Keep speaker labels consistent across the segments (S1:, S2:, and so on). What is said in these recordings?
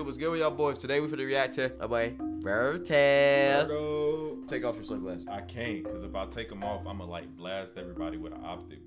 S1: YouTube? What's good with y'all boys? Today we finna react to my boy Bertel. Take off your sunglasses.
S2: I can't, because if I take them off, I'm gonna like blast everybody with an optic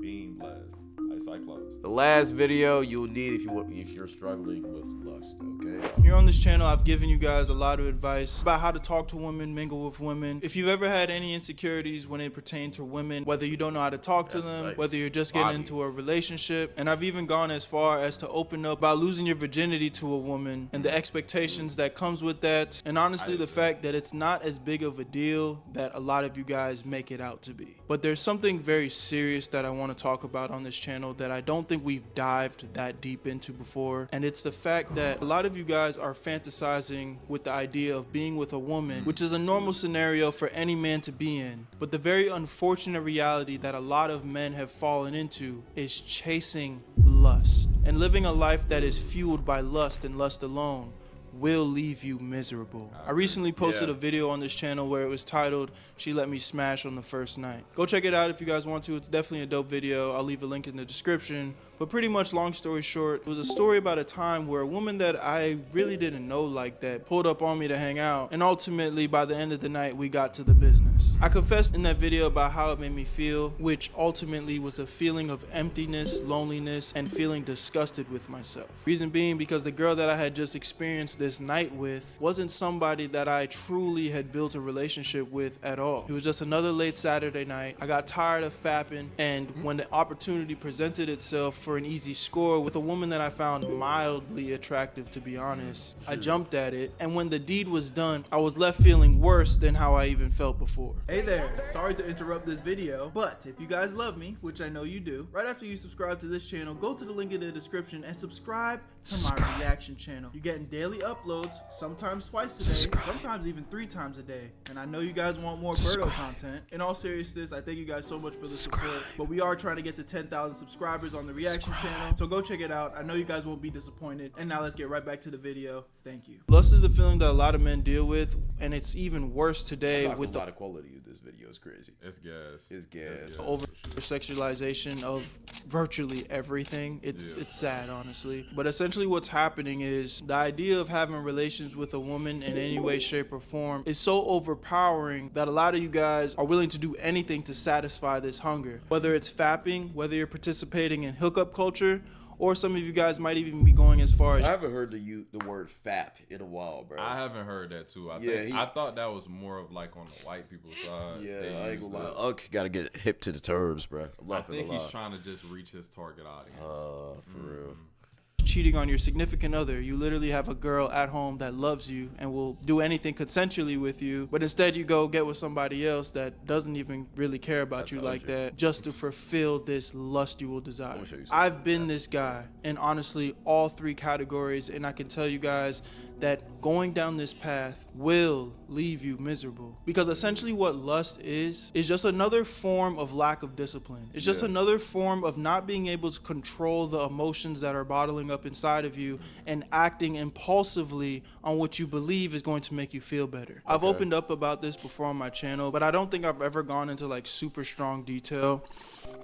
S2: beam blast. Like Cyclops.
S1: The last video you'll need if you're struggling with lust, okay?
S3: Here on this channel, I've given you guys a lot of advice about how to talk to women, mingle with women. If you've ever had any insecurities when it pertains to women, whether you don't know how to talk to them,
S1: nice.
S3: whether you're just getting into a relationship, and I've even gone as far as to open up about losing your virginity to a woman and the expectations that comes with that, and honestly the fact that it's not as big of a deal that a lot of you guys make it out to be. But there's something very serious that I want to talk about on this channel that I don't think we've dived that deep into before, and it's the fact that a lot of you guys are fantasizing with the idea of being with a woman, which is a normal scenario for any man to be in, but the very unfortunate reality that a lot of men have fallen into is chasing lust, and living a life that is fueled by lust and lust alone will leave you miserable. I recently posted a video on this channel where it was titled, "She Let Me Smash on the First Night." Go check it out if you guys want to. It's definitely a dope video. I'll leave a link in the description. But pretty much, long story short, it was a story about a time where a woman that I really didn't know like that pulled up on me to hang out, and ultimately by the end of the night we got to the business. I confessed in that video about how it made me feel, which ultimately was a feeling of emptiness, loneliness, and feeling disgusted with myself. Reason being because the girl that I had just experienced this night with wasn't somebody that I truly had built a relationship with at all. It was just another late Saturday night. I got tired of fapping, and when the opportunity presented itself for an easy score with a woman that I found mildly attractive, to be honest, I jumped at it, and when the deed was done, I was left feeling worse than how I even felt before. Hey there, sorry to interrupt this video, but if you guys love me, which I know you do, right after you subscribe to this channel, go to the link in the description and subscribe to my reaction channel. You're getting daily uploads, sometimes twice a day, sometimes even 3 times a day, and I know you guys want more Birdo content. In all seriousness, I thank you guys so much for the support, but we are trying to get to 10,000 subscribers on the reaction channel, so go check it out. I know you guys won't be disappointed. And now let's get right back to the video. Thank you. Lust is a feeling that a lot of men deal with, and it's even worse today with
S1: a lot of quality of this video is crazy.
S2: It's gas.
S1: It's gas.
S3: Over sexualization of virtually everything. It's sad, honestly. But essentially what's happening is the idea of having relations with a woman in any way, shape, or form is so overpowering that a lot of you guys are willing to do anything to satisfy this hunger. Whether it's fapping, whether you're participating in hookup culture, or some of you guys might even be going as far as—
S1: I haven't heard the word fap in a while, bro.
S2: I haven't heard that too. I thought that was more of like on the white people's side.
S1: Yeah, I ain't gonna lie. Unk gotta get hip to the terms, bro.
S2: I think he's trying to just reach his target audience.
S1: For real.
S3: cheating on your significant other. You literally have a girl at home that loves you and will do anything consensually with you, but instead you go get with somebody else that doesn't even really care about you like that, just to fulfill this lustual desire. I've been this guy in honestly all 3 categories, and I can tell you guys that going down this path will leave you miserable, because essentially what lust is just another form of lack of discipline. It's just another form of not being able to control the emotions that are bottling up inside of you and acting impulsively on what you believe is going to make you feel better. I've opened up about this before on my channel, but I don't think I've ever gone into like super strong detail.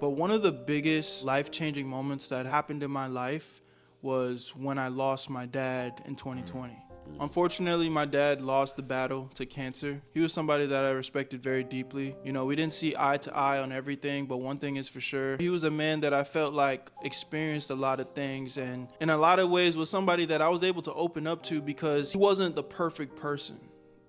S3: But one of the biggest life-changing moments that happened in my life was when I lost my dad in 2020. Unfortunately, my dad lost the battle to cancer. He was somebody that I respected very deeply. You know, we didn't see eye to eye on everything, but one thing is for sure, he was a man that I felt like experienced a lot of things, and in a lot of ways was somebody that I was able to open up to, because he wasn't the perfect person.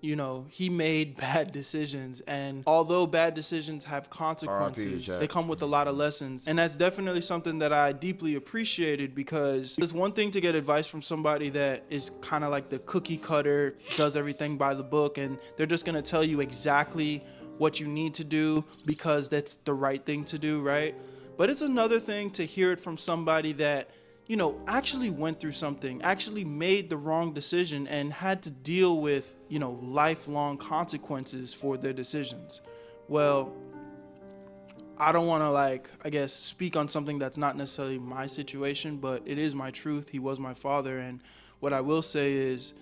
S3: You know, he made bad decisions, and although bad decisions have consequences, they come with a lot of lessons, and that's definitely something that I deeply appreciated, because it's one thing to get advice from somebody that is kind of like the cookie cutter, does everything by the book, and they're just gonna tell you exactly what you need to do because that's the right thing to do, right? But it's another thing to hear it from somebody that, you know, actually went through something, actually made the wrong decision and had to deal with, you know, lifelong consequences for their decisions. Well, I don't want to, like, I guess, speak on something that's not necessarily my situation, but it is my truth. He was my father, and what I will say is,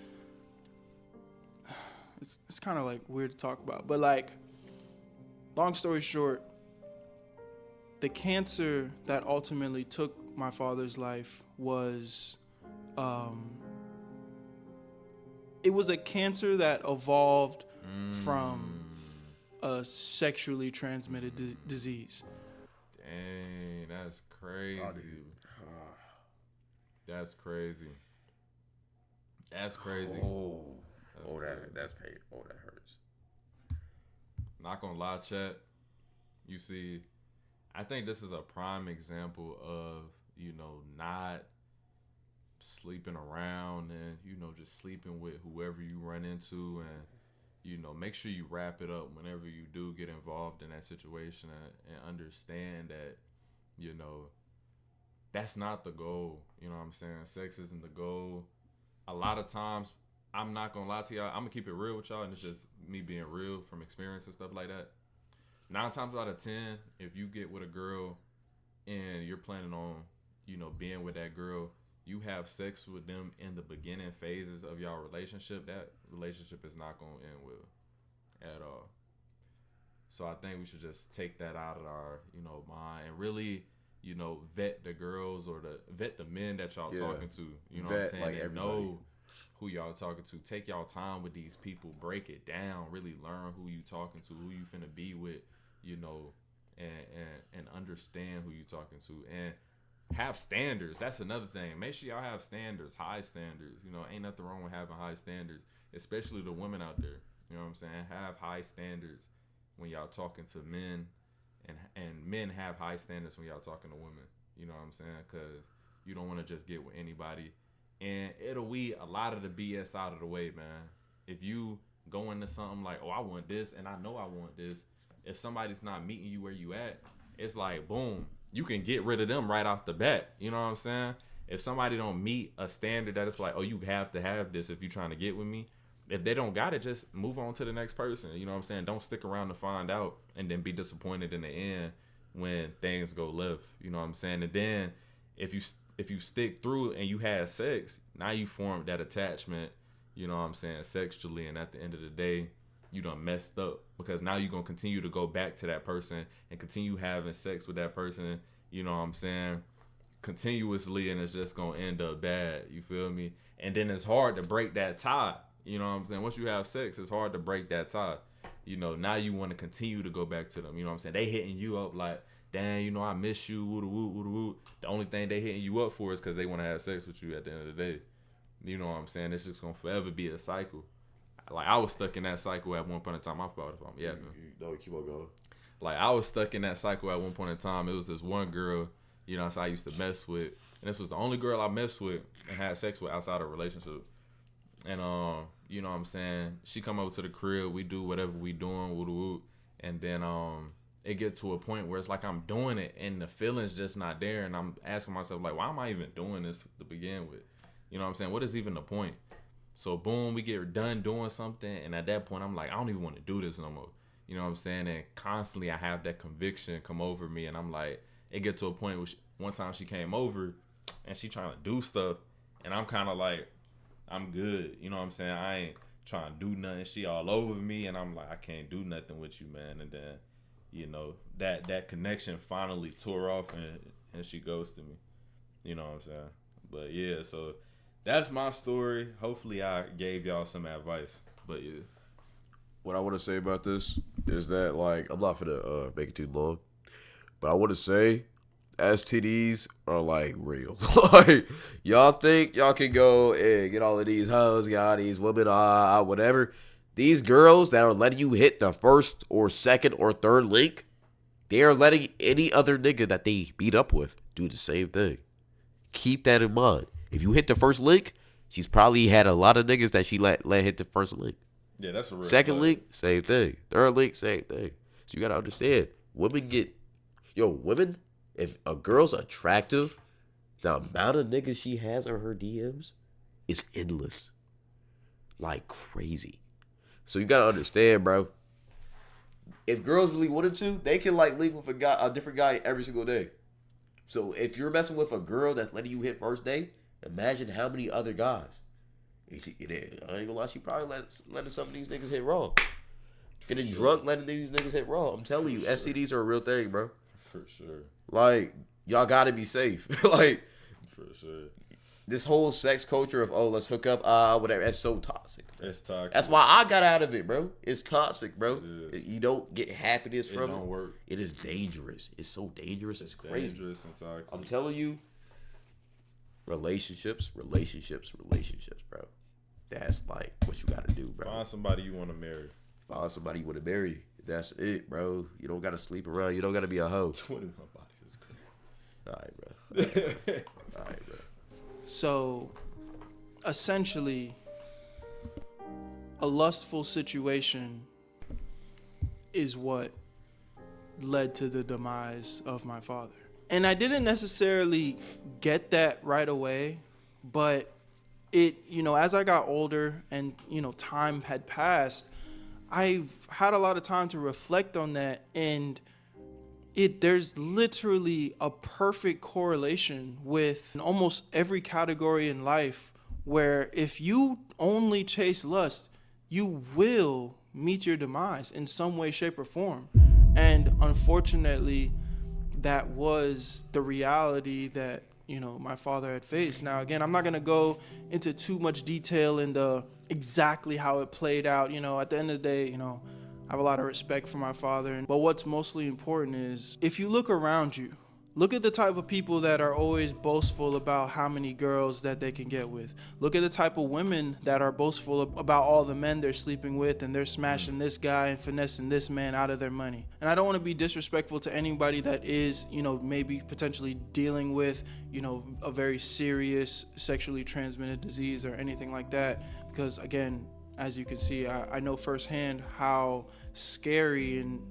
S3: it's kind of like weird to talk about, but like, long story short, the cancer that ultimately took my father's life was it was a cancer that evolved from a sexually transmitted disease.
S2: Dang, that's crazy. That's crazy. That's crazy.
S1: That's pain. Oh, that hurts.
S2: Not gonna lie, chat. You see, I think this is a prime example of, not sleeping around and, just sleeping with whoever you run into, and, make sure you wrap it up whenever you do get involved in that situation, and understand that, that's not the goal. You know what I'm saying? Sex isn't the goal. A lot of times, I'm not gonna lie to y'all, I'm gonna keep it real with y'all, and it's just me being real from experience and stuff like that. 9 times out of 10, if you get with a girl and you're planning on, being with that girl, you have sex with them in the beginning phases of y'all relationship, that relationship is not going to end well at all. So I think we should just take that out of our, mind, and really, vet the girls or vet the men that y'all talking to. You know what I'm saying?
S1: Like,
S2: and know who y'all talking to. Take y'all time with these people. Break it down. Really learn who you talking to, who you finna be with, and understand who you talking to. And have standards. That's another thing. Make sure y'all have standards, high standards. Ain't nothing wrong with having high standards, especially the women out there. You know what I'm saying? Have high standards when y'all talking to men, and men have high standards when y'all talking to women. You know what I'm saying? Because you don't want to just get with anybody. And it'll weed a lot of the BS out of the way, man. If you go into something like, oh, I want this, and I know I want this, if somebody's not meeting you where you at, it's like, boom, you can get rid of them right off the bat. You know what I'm saying? If somebody don't meet a standard that it's like, oh, you have to have this if you're trying to get with me, if they don't got it, just move on to the next person. You know what I'm saying? Don't stick around to find out and then be disappointed in the end when things go left. You know what I'm saying? And then if you stick through and you had sex, now you formed that attachment, you know what I'm saying, sexually, and at the end of the day, you done messed up, because now you're going to continue to go back to that person and continue having sex with that person, you know what I'm saying, continuously, and it's just going to end up bad, you feel me? And then it's hard to break that tie, you know what I'm saying? Once you have sex, it's hard to break that tie. Now you want to continue to go back to them, you know what I'm saying? They hitting you up like, dang, I miss you, woo. The only thing they hitting you up for is because they want to have sex with you at the end of the day. You know what I'm saying? It's just going to forever be a cycle. Like, I was stuck in that cycle at one point in time. I forgot if I'm,
S1: No, keep on going.
S2: Like, I was stuck in that cycle at one point in time. It was this one girl, so I used to mess with. And this was the only girl I messed with and had sex with outside of a relationship. And, you know what I'm saying? She come over to the crib. We do whatever we doing, woo. And then, it get to a point where it's like I'm doing it and the feeling's just not there, and I'm asking myself, like, why am I even doing this to begin with? You know what I'm saying? What is even the point? So boom, we get done doing something, and at that point I'm like, I don't even want to do this no more. You know what I'm saying? And constantly I have that conviction come over me, and I'm like, it get to a point where one time she came over and she trying to do stuff, and I'm kind of like, I'm good. You know what I'm saying? I ain't trying to do nothing. She all over me, and I'm like, I can't do nothing with you, man. And then that connection finally tore off, and she ghosted me. You know what I'm saying? But yeah, so that's my story. Hopefully I gave y'all some advice. But yeah.
S1: What I want to say about this is that, like, I'm not gonna make it too long, but I want to say STDs are, like, real. Like, y'all think y'all can go and get all of these hoes, get all these women, whatever. These girls that are letting you hit the first or second or third link, they are letting any other nigga that they beat up with do the same thing. Keep that in mind. If you hit the first link, she's probably had a lot of niggas that she let hit the first link.
S2: Yeah, that's a real
S1: Second
S2: play.
S1: link, same thing. Third link, same thing. So you gotta understand, women, if a girl's attractive, the amount of niggas she has on her DMs is endless. Like crazy. So you gotta understand, bro. If girls really wanted to, they can like link with a different guy every single day. So if you're messing with a girl that's letting you hit first date, imagine how many other guys. I ain't gonna lie, she probably letting some of these niggas hit wrong. Getting drunk, letting these niggas hit wrong. I'm telling you, STDs are a real thing, bro.
S2: For sure.
S1: Like, y'all gotta be safe. Like,
S2: for sure.
S1: This whole sex culture of let's hook up, whatever. That's so toxic.
S2: It's toxic.
S1: That's why I got out of it, bro. It's toxic, bro.
S2: It is.
S1: You don't get happiness from it.
S2: Don't work.
S1: It is dangerous. It's so dangerous. It's crazy.
S2: Dangerous and toxic.
S1: I'm telling you, relationships, bro. That's like what you got to do, bro.
S2: Find somebody you want to marry.
S1: Find somebody you want to marry. That's it, bro. You don't got to sleep around. You don't got to be a hoe.
S2: 21 bodies is crazy.
S1: All right, bro. All right, bro.
S3: So, essentially, a lustful situation is what led to the demise of my father. And I didn't necessarily get that right away, but it, as I got older and, time had passed, I've had a lot of time to reflect on that, and there's literally a perfect correlation with almost every category in life, where if you only chase lust, you will meet your demise in some way, shape, or form. And unfortunately, that was the reality that, my father had faced. Now, again, I'm not going to go into too much detail into exactly how it played out. At the end of the day, I have a lot of respect for my father. But what's mostly important is, if you look around you, look at the type of people that are always boastful about how many girls that they can get with. Look at the type of women that are boastful about all the men they're sleeping with, and they're smashing this guy and finessing this man out of their money. And I don't want to be disrespectful to anybody that is, maybe potentially dealing with, a very serious sexually transmitted disease or anything like that. Because again, as you can see, I know firsthand how scary and,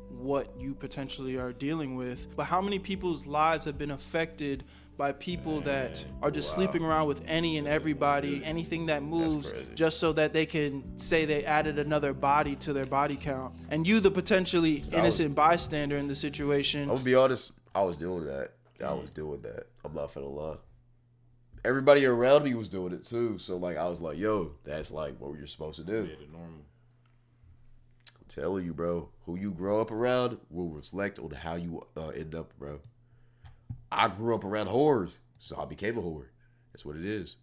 S3: what you potentially are dealing with. But how many people's lives have been affected by people that are just sleeping around with any and everybody, anything that moves, just so that they can say they added another body to their body count. And you, the potentially innocent bystander in the situation.
S1: I'm gonna be honest, I was doing that. I'm not finna lie. Everybody around me was doing it too. So like, I was like, yo, that's like what you're supposed to do.
S2: Yeah, the normal.
S1: I'm telling you, bro, who you grow up around will reflect on how you end up, bro. I grew up around whores, so I became a whore. That's what it is.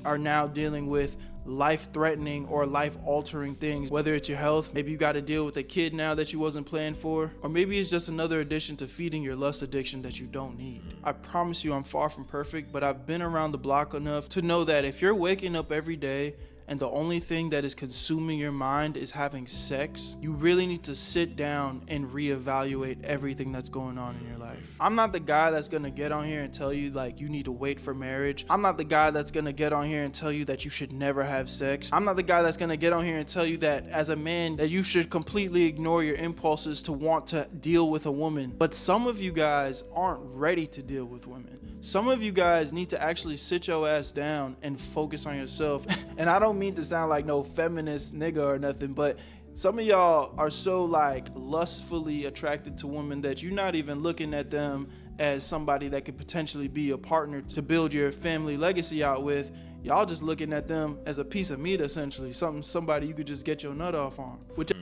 S3: Are now dealing with life-threatening or life-altering things, whether it's your health, maybe you got to deal with a kid now that you wasn't planning for, or maybe it's just another addition to feeding your lust addiction that you don't need. I promise you I'm far from perfect, but I've been around the block enough to know that if you're waking up every day and the only thing that is consuming your mind is having sex, you really need to sit down and reevaluate everything that's going on in your life. I'm not the guy that's gonna get on here and tell you like you need to wait for marriage. I'm not the guy that's gonna get on here and tell you that you should never have sex. I'm not the guy that's gonna get on here and tell you that as a man that you should completely ignore your impulses to want to deal with a woman. But some of you guys aren't ready to deal with women. Some of you guys need to actually sit your ass down and focus on yourself. And I don't mean to sound like no feminist nigga or nothing, but some of y'all are so like lustfully attracted to women that you're not even looking at them as somebody that could potentially be a partner to build your family legacy out with. Y'all just looking at them as a piece of meat, essentially, somebody you could just get your nut off on. Which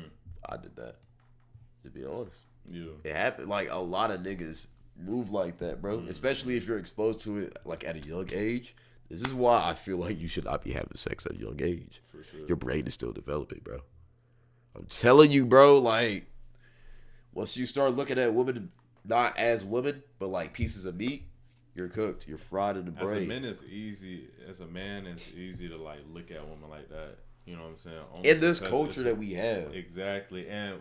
S1: I did that, to be honest.
S2: Yeah.
S1: It happened. Like, a lot of niggas move like that, bro. Especially if you're exposed to it like at a young age. This is why I feel like you should not be having sex at a young age.
S2: For sure.
S1: Your brain is still developing, bro. I'm telling you, bro, like, once you start looking at women not as women, but like pieces of meat, you're cooked. You're fried in the brain.
S2: As a man, it's easy to like look at women like that. You know what I'm saying? Only
S1: in this culture that we have.
S2: Exactly. And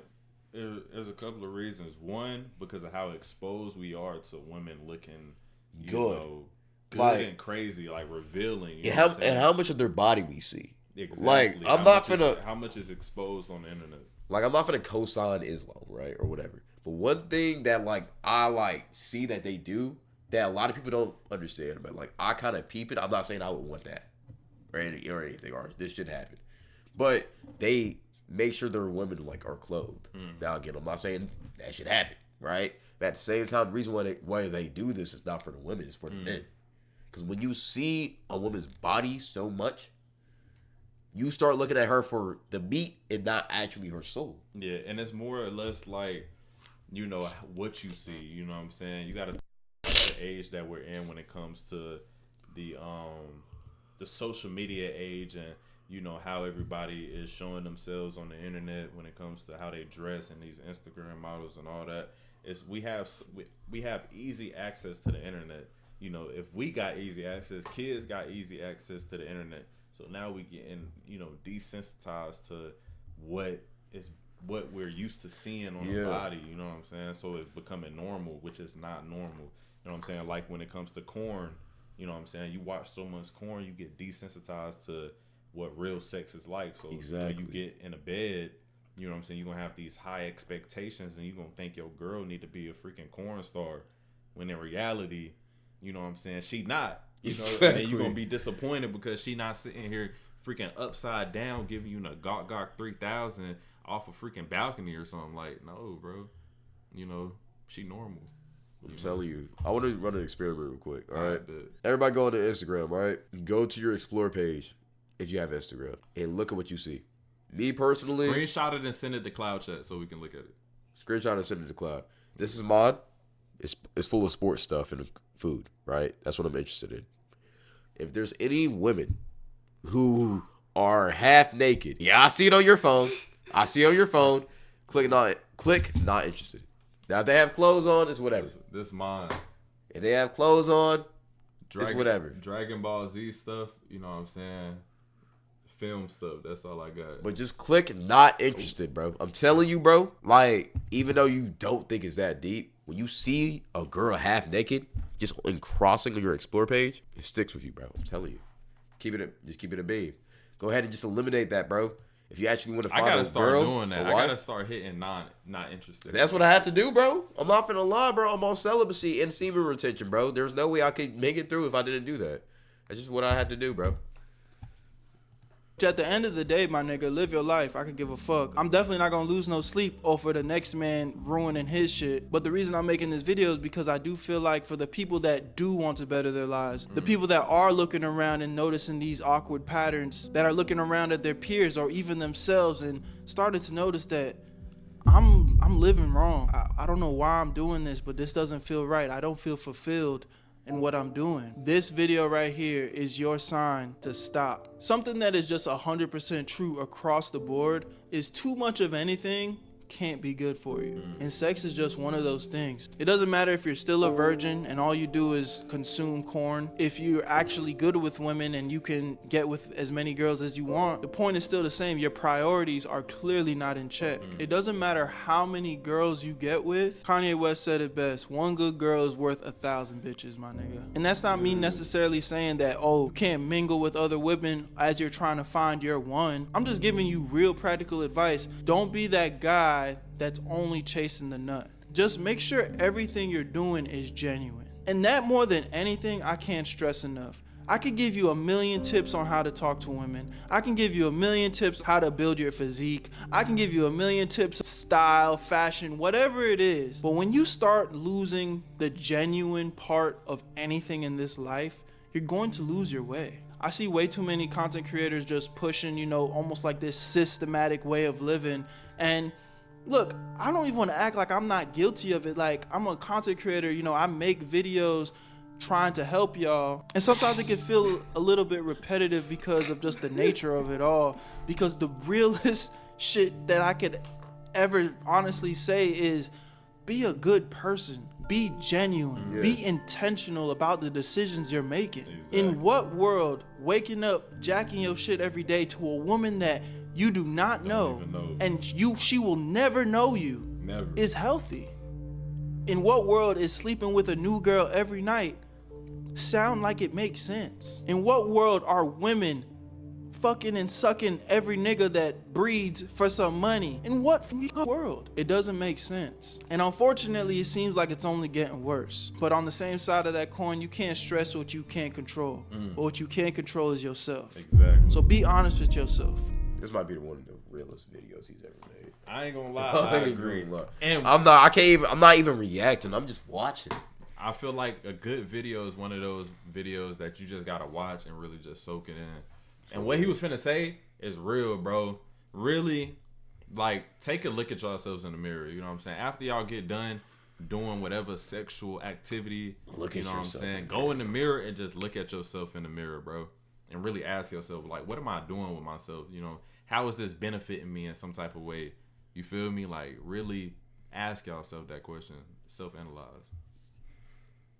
S2: there's a couple of reasons. One, because of how exposed we are to women looking good like, and crazy, like revealing. You know
S1: and how much of their body we see.
S2: Exactly.
S1: Like,
S2: how much is exposed on the internet.
S1: Like, I'm not finna co-sign Islam, right, or whatever. But one thing that like I like see that they do that a lot of people don't understand, but like I kind of peep it. I'm not saying I would want that or anything, or this should happen, but they make sure their women like are clothed. Now again, I'm not saying that should happen, right? But at the same time, the reason why they do this is not for the women, it's for the men. Because when you see a woman's body so much, you start looking at her for the meat and not actually her soul.
S2: Yeah, and it's more or less like, you know, what you see. You know what I'm saying? You got to the age that we're in when it comes to the social media age and how everybody is showing themselves on the internet when it comes to how they dress and these Instagram models and all that. Is we have easy access to the internet. If we got easy access, kids got easy access to the internet. So now we getting desensitized to what we're used to seeing on the body. You know what I'm saying? So it's becoming normal, which is not normal. You know what I'm saying? Like when it comes to corn, you know what I'm saying? You watch so much corn, you get desensitized to what real sex is like. So when you get in a bed, you know what I'm saying, you're going to have these high expectations and you're going to think your girl need to be a freaking corn star. When in reality, you know what I'm saying, she not. And you're going to be disappointed because she not sitting here freaking upside down giving you a Gawk 3000 off a freaking balcony or something. Like, no, bro. She normal.
S1: I'm telling you. I want to run an experiment real quick. All right. Everybody go on to Instagram, right? Go to your Explore page if you have Instagram and look at what you see. Me personally,
S2: screenshot it and send it to Cloud Chat so we can look at it.
S1: Screenshot and send it to Cloud. This is mine. It's full of sports stuff and food, right? That's what I'm interested in. If there's any women who are half naked, I see it on your phone. Click not interested. Now if they have clothes on, it's whatever.
S2: This mine.
S1: If they have clothes on, it's whatever.
S2: Dragon Ball Z stuff, you know what I'm saying? Film stuff, that's all I got.
S1: But just click not interested, bro. I'm telling you, bro. Like, even though you don't think it's that deep, when you see a girl half naked, just in crossing on your Explore page, it sticks with you, bro. I'm telling you. Just keep it a babe. Go ahead and just eliminate that, bro. If you actually want to find a girl,
S2: I gotta start doing that. I gotta start hitting not interested.
S1: That's what I have to do, bro. I'm not finna lie, bro. I'm on celibacy and semen retention, bro. There's no way I could make it through if I didn't do that. That's just what I had to do, bro.
S3: At the end of the day, my nigga, live your life. I could give a fuck. I'm definitely not gonna lose no sleep over the next man ruining his shit. But the reason I'm making this video is because I do feel like for the people that do want to better their lives, the people that are looking around and noticing these awkward patterns, that are looking around at their peers or even themselves and starting to notice that I'm living wrong. I don't know why I'm doing this, but this doesn't feel right. I don't feel fulfilled in what I'm doing. This video right here is your sign to stop. Something that is just 100% true across the board is too much of anything can't be good for you. And sex is just one of those things. It doesn't matter if you're still a virgin and all you do is consume corn. If you're actually good with women and you can get with as many girls as you want, the point is still the same. Your priorities are clearly not in check. It doesn't matter how many girls you get with. Kanye West said it best. One good girl is worth 1,000 bitches, my nigga. And that's not me necessarily saying that, you can't mingle with other women as you're trying to find your one. I'm just giving you real practical advice. Don't be that guy that's only chasing the nut. Just make sure everything you're doing is genuine. And that more than anything, I can't stress enough. I could give you a million tips on how to talk to women. I can give you a million tips how to build your physique. I can give you a million tips, style, fashion, whatever it is. But when you start losing the genuine part of anything in this life, you're going to lose your way. I see way too many content creators just pushing, almost like this systematic way of living. And look, I don't even want to act like I'm not guilty of it. Like, I'm a content creator, I make videos trying to help y'all. And sometimes it can feel a little bit repetitive because of just the nature of it all. Because the realest shit that I could ever honestly say is be a good person. Be genuine. Yes. Be intentional about the decisions you're making. Exactly. In what world, waking up, jacking your shit every day to a woman that you do not know, and she will never know you, is healthy? In what world is sleeping with a new girl every night sound like it makes sense? In what world are women fucking and sucking every nigga that breeds for some money? In what world? It doesn't make sense. And unfortunately, it seems like it's only getting worse. But on the same side of that coin, you can't stress what you can't control. But what you can control is yourself.
S2: Exactly.
S3: So be honest with yourself.
S1: This might be one of the realest videos he's ever made.
S2: I ain't gonna lie. I agree.
S1: And I'm not even reacting. I'm just watching.
S2: I feel like a good video is one of those videos that you just gotta watch and really just soak it in. And what he was finna say is real, bro. Really, like, take a look at yourselves in the mirror. You know what I'm saying? After y'all get done, doing whatever sexual activity,
S1: Look
S2: you
S1: at
S2: know what I'm
S1: yourself
S2: saying?
S1: in the
S2: Go in the mirror and just look at yourself in the mirror, bro. And really ask yourself, like, what am I doing with myself? You know, how is this benefiting me in some type of way? You feel me? Like, really ask yourself that question. Self-analyze.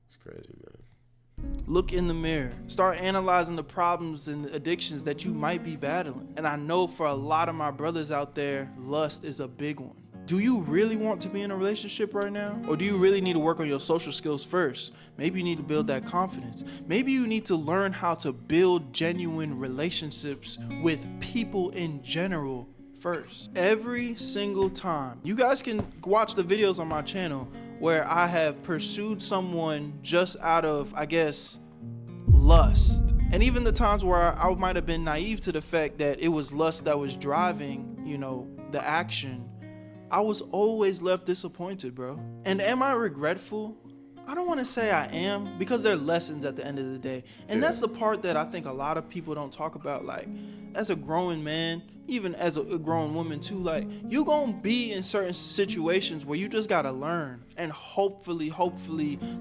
S1: It's crazy, man.
S3: Look in the mirror. Start analyzing the problems and the addictions that you might be battling. And I know for a lot of my brothers out there, lust is a big one. Do you really want to be in a relationship right now? Or do you really need to work on your social skills first? Maybe you need to build that confidence. Maybe you need to learn how to build genuine relationships with people in general first. Every single time. You guys can watch the videos on my channel where I have pursued someone just out of, I guess, lust. And even the times where I might have been naive to the fact that it was lust that was driving, you know, the action, I was always left disappointed, bro. And am I regretful? I don't want to say I am, because they're lessons at the end of the day. And that's the part that I think a lot of people don't talk about. Like, as a growing man, even as a grown woman too, like, you gonna be in certain situations where you just gotta learn. And hopefully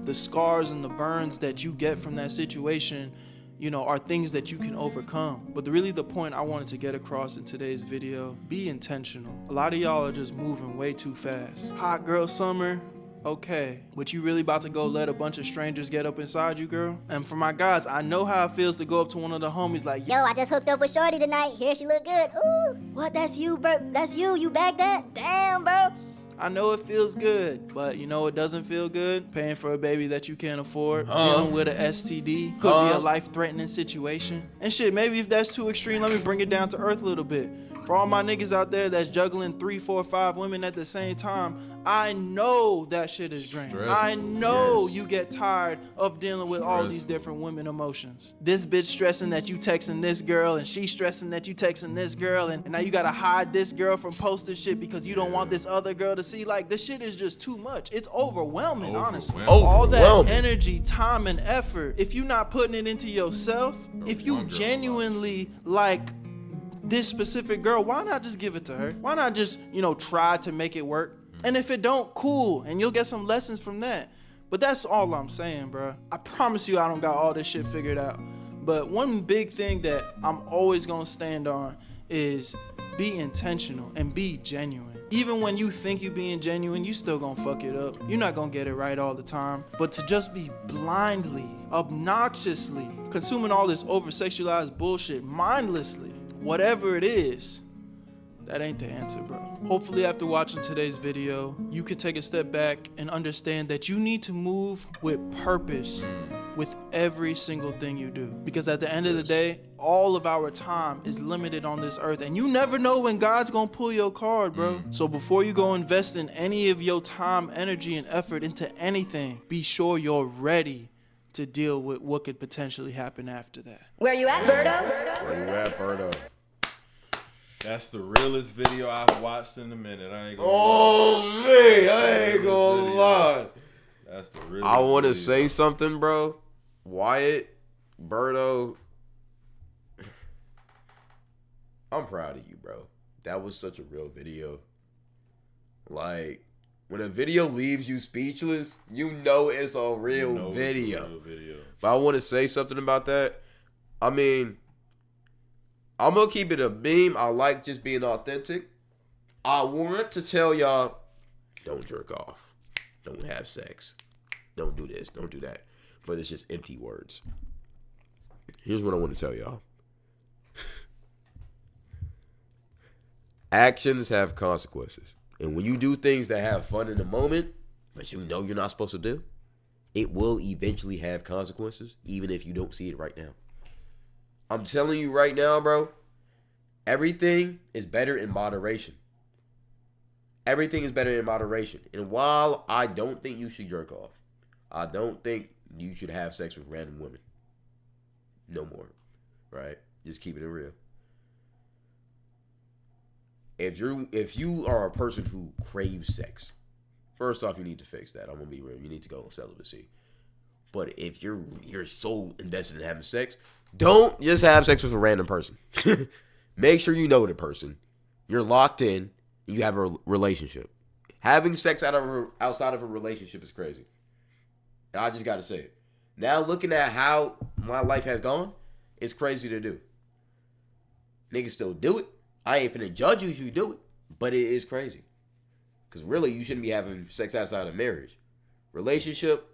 S3: the scars and the burns that you get from that situation, you know, are things that you can overcome. But really the point I wanted to get across in today's video, be intentional. A lot of y'all are just moving way too fast. Hot girl summer, okay, but you really about to go let a bunch of strangers get up inside you, girl? And for my guys, I know how it feels to go up to one of the homies like,
S4: Yo, I just hooked up with Shorty tonight. Here she look good. Ooh, what? That's you, bro. That's you. You bagged that? Damn, bro.
S3: I know it feels good, but you know it doesn't feel good? Paying for a baby that you can't afford, dealing with an STD, could be a life-threatening situation. And shit, maybe if that's too extreme, let me bring it down to earth a little bit. For all my niggas out there that's juggling 3, 4, 5 women at the same time, I know that shit is draining.
S2: Stressful.
S3: I know
S2: Yes.
S3: you get tired of dealing with all these different women emotions. This bitch stressing that you texting this girl, and she stressing that you texting this girl, and now you gotta hide this girl from posting shit because you don't want this other girl to see. Like, this shit is just too much. It's overwhelming, honestly.
S2: Overwhelming.
S3: All that
S1: Overwhelming.
S3: energy, time, and effort, if you're not putting it into yourself, if you
S2: one girl
S3: genuinely like this specific girl, why not just give it to her? Why not just, you know, try to make it work? And if it don't, cool, and you'll get some lessons from that. But that's all I'm saying, bro. I promise you I don't got all this shit figured out. But one big thing that I'm always gonna stand on is be intentional and be genuine. Even when you think you being genuine, you still gonna fuck it up. You're not gonna get it right all the time. But to just be blindly, obnoxiously consuming all this over-sexualized bullshit mindlessly, whatever it is, that ain't the answer, bro. Hopefully after watching today's video, you could take a step back and understand that you need to move with purpose with every single thing you do. Because at the end of the day, all of our time is limited on this earth, and you never know when God's gonna pull your card, bro. So before you go invest in any of your time, energy, and effort into anything, be sure you're ready to deal with what could potentially happen after that.
S4: Where you at, Birdo?
S1: Where you at, Birdo?
S2: That's the realest video I've watched in a minute. I ain't gonna
S1: Oh, man, I ain't gonna lie.
S2: That's the realest
S1: I want to
S2: video.
S1: say something, bro. Wyatt, Birdo, I'm proud of you, bro. That was such a real video. Like, when a video leaves you speechless, you know it's a real
S2: You know it's a
S1: video.
S2: real video.
S1: But I want to say something about that. I mean, I'm going to keep it a beam. I like just being authentic. I want to tell y'all, don't jerk off. Don't have sex. Don't do this. Don't do that. But it's just empty words. Here's what I want to tell y'all. Actions have consequences. And when you do things that have fun in the moment, but you know you're not supposed to do, it will eventually have consequences, even if you don't see it right now. I'm telling you right now, bro, everything is better in moderation. Everything is better in moderation. And while I don't think you should jerk off, I don't think you should have sex with random women. No more. Right? Just keeping it real. If you are a person who craves sex, first off, you need to fix that. I'm gonna be real. You need to go on celibacy. But if you're so invested in having sex, don't just have sex with a random person. Make sure you know the person. You're locked in. You have a relationship. Having sex outside of a relationship is crazy. I just got to say it. Now looking at how my life has gone, it's crazy to do. Niggas still do it. I ain't finna judge you if you do it, but it is crazy. Because really, you shouldn't be having sex outside of marriage. Relationship,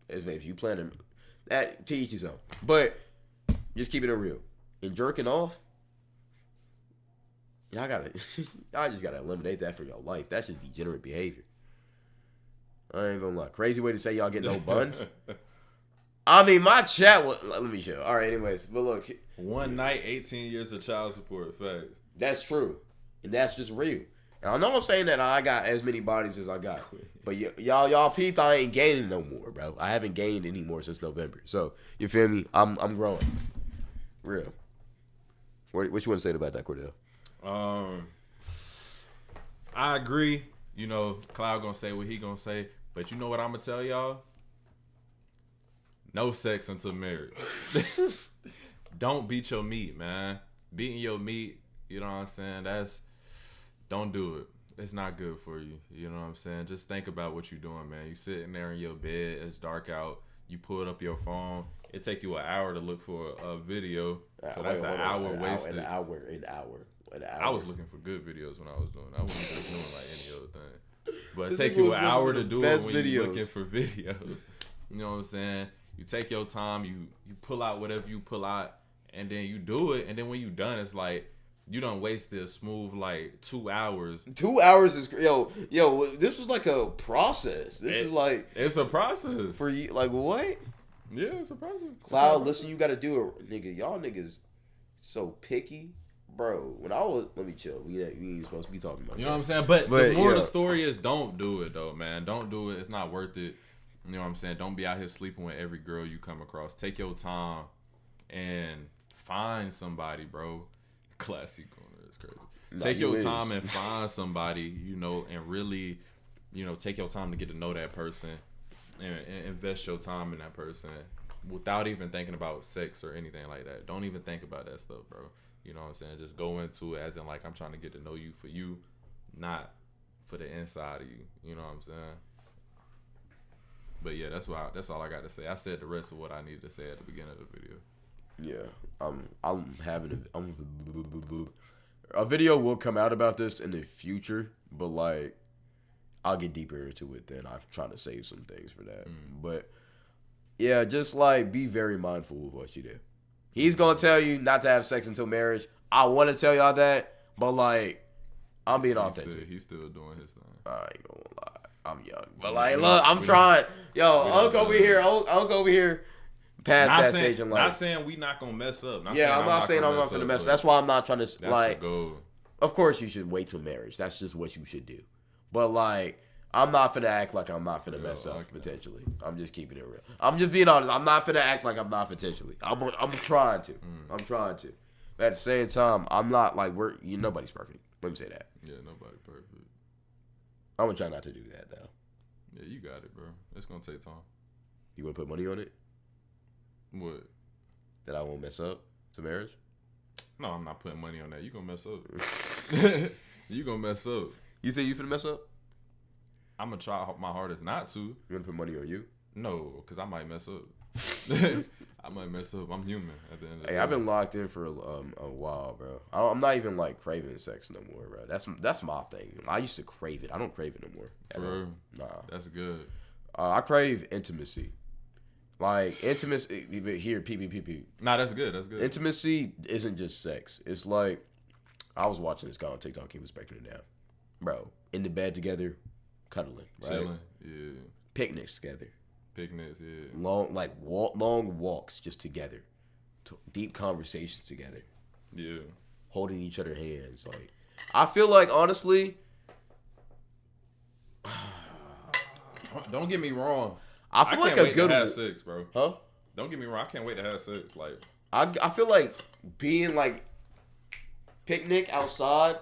S1: if you plan to, that to each his own. But just keeping it real. And jerking off, y'all just gotta eliminate that from your life. That's just degenerate behavior. I ain't gonna lie. Crazy way to say y'all get no buns. I mean, my chat was. Let me show. All right, anyways. But look.
S2: One night, 18 years of child support. Facts.
S1: That's true. And that's just real. And I know I'm saying that I got as many bodies as I got. But y'all peeped, I ain't gaining no more, bro. I haven't gained any more since November. So, you feel me? I'm growing. Real. What you want to say about that, Cordell?
S2: I agree. You know, Cloud gonna say what he gonna say. But you know what I'm gonna tell y'all? No sex until marriage. Don't beat your meat, man. Beating your meat, you know what I'm saying? Don't do it. It's not good for you. You know what I'm saying? Just think about what you're doing, man. You sitting there in your bed, it's dark out. You pull up your phone. It take you an hour to look for a video. So that's an hour wasted.
S1: An hour.
S2: I was looking for good videos when I was doing it. I wasn't just doing like any other thing. But it take you an hour to do it when you're looking for videos. You know what I'm saying? You take your time, you pull out whatever you pull out, and then you do it. And then when you done, it's like you done wasted a smooth like 2 hours.
S1: 2 hours is yo. This was like a process.
S2: It's a process
S1: for you. Like what?
S2: Yeah, it's a process.
S1: Cloud, listen, you got to do it, nigga. Y'all niggas so picky, bro. When I was, let me chill. We ain't supposed to be talking about.
S2: You know what I'm saying? But the more the story is, don't do it though, man. Don't do it. It's not worth it. You know what I'm saying? Don't be out here sleeping with every girl you come across. Take your time and find somebody, bro. Classic corner. It's crazy. Take your time and find somebody, you know, and really, you know, take your time to get to know that person and invest your time in that person without even thinking about sex or anything like that. Don't even think about that stuff, bro. You know what I'm saying? Just go into it as in like I'm trying to get to know you for you, not for the inside of you. You know what I'm saying? But yeah, that's all I got to say. I said the rest of what I needed to say at the beginning of the video.
S1: Yeah, I'm having a video will come out about this in the future, but like I'll get deeper into it then. I'm trying to save some things for that. But yeah, just like be very mindful of what you do. He's gonna tell you not to have sex until marriage. I want to tell y'all that, but like I'm being authentic.
S2: He's still doing his thing.
S1: I ain't gonna lie. I'm young, but like, look, I'm trying. Yo, Uncle over here, past that stage in life.
S2: Not saying we not gonna mess up.
S1: I'm not saying I'm not gonna mess up. That's why I'm not trying to
S2: that's
S1: like.
S2: The goal.
S1: Of course, you should wait till marriage. That's just what you should do. But like, I'm not finna act like I'm not finna mess up potentially. I'm just keeping it real. I'm just being honest. I'm not finna act like I'm not potentially. I'm trying to. I'm trying to. But at the same time, I'm not like nobody's perfect. Let me say that.
S2: Yeah, nobody perfect.
S1: I'm gonna try not to do that though.
S2: Yeah, you got it, bro. It's gonna take time.
S1: You wanna put money on it?
S2: What?
S1: That I won't mess up to marriage?
S2: No, I'm not putting money on that. You gonna mess up. You gonna mess up.
S1: You think you finna mess up?
S2: I'm gonna try my hardest not to.
S1: You gonna put money on you?
S2: No, because I might mess up. I might mess up. I'm human at the end of the day.
S1: I've been locked in for a while, bro. I'm not even like craving sex no more, bro. That's my thing. I used to crave it. I don't crave it no more.
S2: Bro,
S1: nah.
S2: That's good.
S1: I crave intimacy. Like intimacy here, PPPP.
S2: Nah, that's good. That's good.
S1: Intimacy isn't just sex. It's like I was watching this guy on TikTok. He was breaking it down, bro. In the bed together, cuddling, right?
S2: Chilling, yeah.
S1: Picnics together.
S2: Picnics, yeah.
S1: Long walks just together, deep conversations together.
S2: Yeah.
S1: Holding each other hands. Like I feel like honestly,
S2: don't get me wrong.
S1: I feel like
S2: a good to have sex, bro.
S1: Huh?
S2: Don't get me wrong. I can't wait to have sex. Like
S1: I feel like being like picnic outside,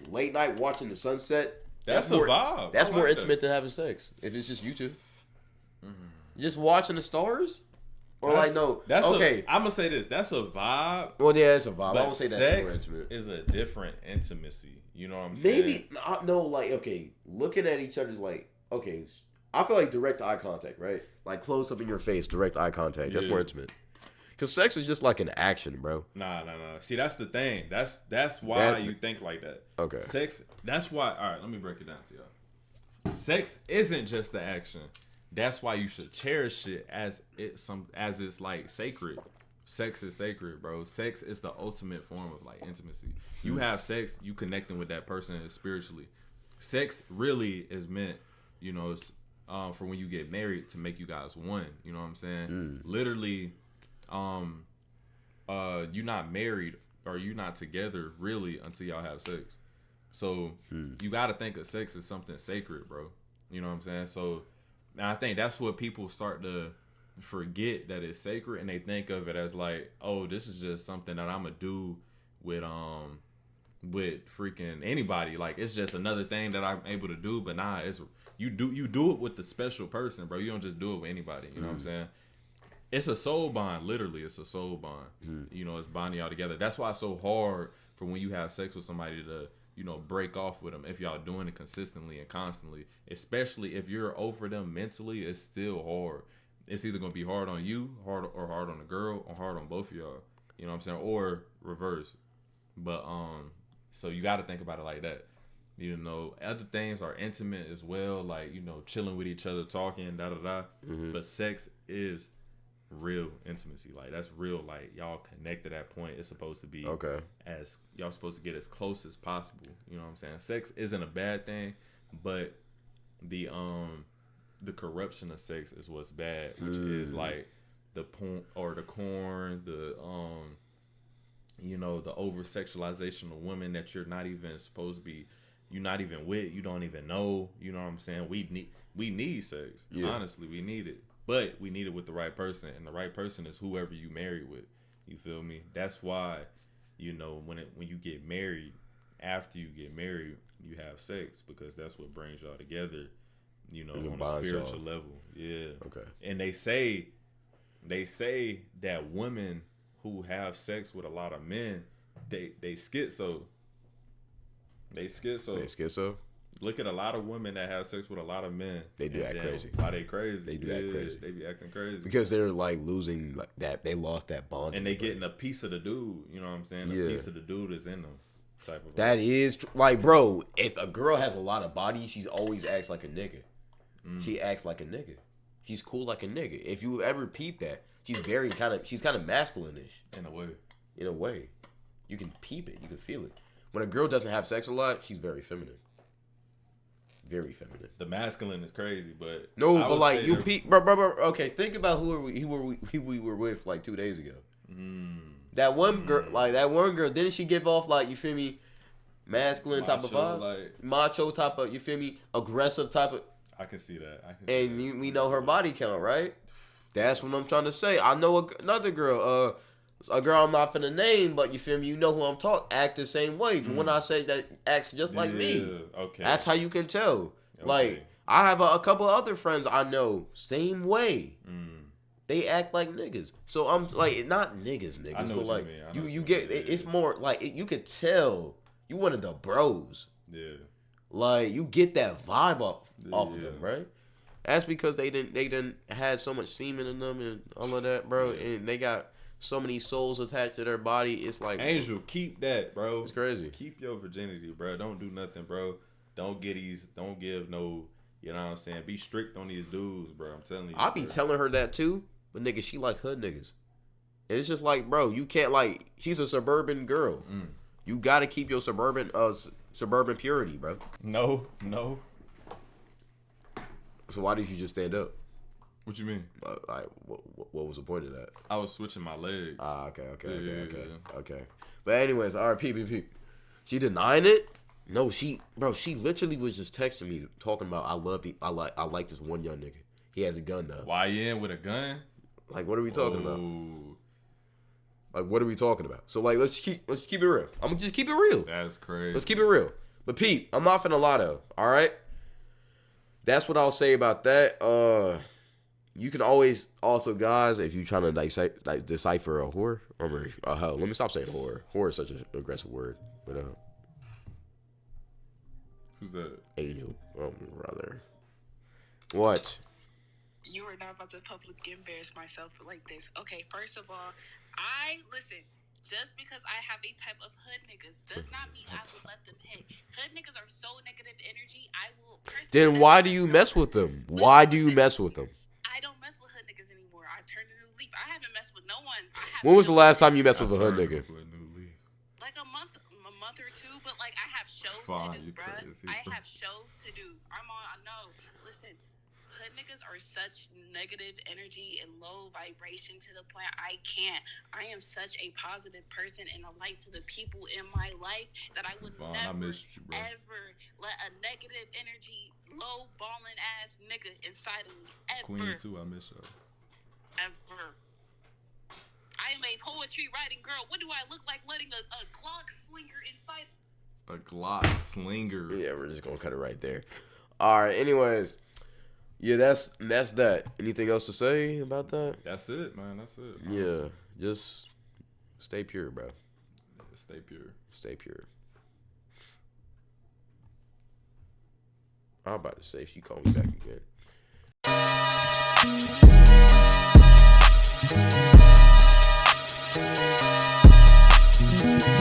S1: late night watching the sunset.
S2: That's a vibe.
S1: That's more intimate than having sex. If it's just you two. Just watching the stars, Or like no.
S2: That's
S1: okay.
S2: I'm gonna say this. That's a vibe.
S1: Well, yeah, it's a vibe. I
S2: But
S1: won't say that's super
S2: sex
S1: intimate.
S2: is a different intimacy. You know what I'm saying?
S1: Maybe no. Like okay, looking at each other's like okay. I feel like direct eye contact, right? Like close up in your face, direct eye contact. That's more intimate. Because sex is just like an action, bro.
S2: Nah. See, that's the thing. That's why you think like that.
S1: Okay.
S2: Sex. That's why. All right, let me break it down to y'all. Sex isn't just the action. That's why you should cherish it as it's like sacred. Sex is sacred, bro. Sex is the ultimate form of like intimacy. You have sex, you connecting with that person spiritually. Sex really is meant, you know, for when you get married to make you guys one. You know what I'm saying? Literally, you're not married or you're not together really until y'all have sex. So you got to think of sex as something sacred, bro. You know what I'm saying? So and I think that's what people start to forget, that it's sacred, and they think of it as like, oh, this is just something that I'm gonna do with freaking anybody. Like it's just another thing that I'm able to do. But nah, it's you do it with the special person, bro. You don't just do it with anybody. You know what I'm saying? It's a soul bond. Literally, it's a soul bond. You know, it's bonding y'all together. That's why it's so hard for when you have sex with somebody to, you know, break off with them if y'all doing it consistently and constantly. Especially if you're over them mentally, it's still hard. It's either gonna be hard on you, hard on the girl, or hard on both of y'all. You know what I'm saying? Or reverse. But so you got to think about it like that. You know, other things are intimate as well, like, you know, chilling with each other, talking, da da da. But sex is real intimacy. Like that's real. Like y'all connect to that point. It's supposed to be as y'all supposed to get as close as possible. You know what I'm saying? Sex isn't a bad thing, but the corruption of sex is what's bad, which is like the porn or the corn, the you know, the over sexualization of women that you're not even supposed to be, you're not even with, you don't even know. You know what I'm saying? We need sex. Honestly, we need it. But we need it with the right person, and the right person is whoever you married with. You feel me? That's why, you know, when you get married, after you get married, you have sex, because that's what brings y'all together, you know, on a spiritual level. Yeah. Okay. And they say that women who have sex with a lot of men, they schizo. They schizo? Look at a lot of women that have sex with a lot of men. They do act crazy. Why they crazy? They do act crazy. They be acting crazy.
S1: Because they're like losing like that. They lost that bond.
S2: And they getting a piece of the dude. You know what I'm saying? A piece of the dude is in them. Type of
S1: that is like, bro, if a girl has a lot of body, she's always acts like a nigga. She acts like a nigga. She's cool like a nigga. If you ever peep that, she's kind of masculine-ish. In a way. You can peep it. You can feel it. When a girl doesn't have sex a lot, she's very feminine. Very feminine.
S2: The masculine is crazy, but
S1: no, but like you peep, bro. Okay, think about who we were with like 2 days ago. That one girl, didn't she give off like, you feel me, masculine type of vibes, like, macho type of, you feel me, aggressive type of.
S2: I can see that.
S1: We know her body count, right? That's what I'm trying to say. I know another girl, a girl I'm not finna name, but you feel me, you know who I'm talking, act the same way. When I say that, acts just like me. Okay. That's how you can tell. Okay. Like, I have a couple other friends I know, same way. They act like niggas. So I'm like, not niggas, but like, you get, it's more like, you could tell you one of the bros. Yeah. Like, you get that vibe off of them, right? That's because they didn't had so much semen in them and all of that, bro. And they got so many souls attached to their body. It's like,
S2: Angel, keep that, bro.
S1: It's crazy.
S2: Keep your virginity, bro. Don't do nothing, bro. Don't give no, you know what I'm saying? Be strict on these dudes, bro. I'm telling you.
S1: I be telling her that too, but nigga, she like hood niggas. And it's just like, bro, you can't, like, she's a suburban girl. You gotta keep your suburban purity, bro.
S2: No.
S1: So why did you just stand up?
S2: What you mean?
S1: Like, what was the point of that?
S2: I was switching my legs.
S1: Okay. But anyways, all right, peep. She denying it? No, she literally was just texting me, talking about, I like this one young nigga. He has a gun though.
S2: Why you in with a gun?
S1: Like, what are we talking about? Like, what are we talking about? So like, let's keep it real. I'm gonna just keep it real.
S2: That's crazy.
S1: Let's keep it real. But Pete, I'm not finna lie though. All right. That's what I'll say about that. you can always also guys if you trying to decipher a whore or a hoe. Let me stop saying whore. Whore is such an aggressive word, but
S2: Who's that?
S1: angel. Oh brother, what?
S5: You are not about to publicly embarrass myself like this. Okay, first of all, listen. Just because I have a type of hood niggas does not mean I will let them hit. Hood niggas are so negative energy. I will personally.
S1: Then why do you mess with them? Why do you mess with them?
S5: I don't mess with hood niggas anymore. I turned a new leaf. I haven't messed with no one.
S1: When was the last time you messed with a hood nigga?
S5: Like a month or two. But like I have shows to do, bruh. I have shows to do. No. Listen. Hood niggas are such negative energy and low vibration to the point I can't. I am such a positive person and a light to the people in my life that I would never, ever let a negative energy, low balling ass nigga inside of me. Ever.
S2: Queen too, I miss her.
S5: Ever. I am a poetry writing girl. What do I look like letting a Glock slinger inside?
S2: A Glock slinger.
S1: Yeah, we're just gonna cut it right there. All right. Anyways. Yeah, that's that. Anything else to say about that?
S2: That's it, man. That's it.
S1: Yeah, just stay pure, bro.
S2: Yeah, stay pure.
S1: Stay pure. I'm about to say, if you call me back again.